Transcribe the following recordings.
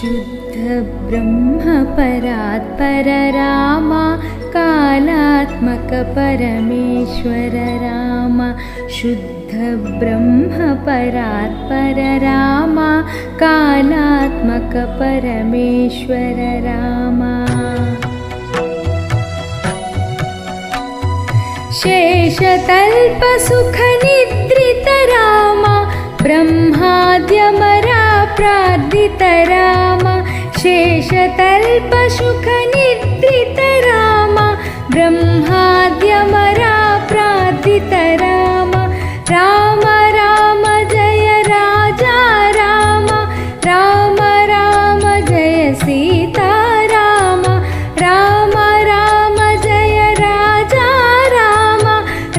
शुद्ध ब्रह्म परात्पर राम कालात्मक परमेश्वर राम शुद्ध ब्रह्म परात्पर राम कालात्मक परमेश्वर राम शेषतल्प सुख निद्रित राम ब्रह्माद्यमरा प्रार्थित राम शेषतल्प सुख निद्रित राम ब्रह्माद्यमरा प्रार्थित राम राम राम जय राजा राम राम राम जय सीता राम राम राम जय राजा राम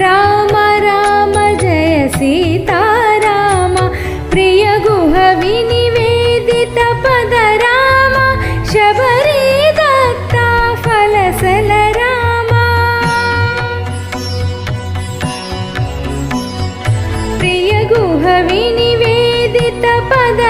राम राम जय सीता राम प्रिय गुह विनिवेदित पद राम शबरी दत्ता फलसल राम प्रिय गुह विनिवेदित पद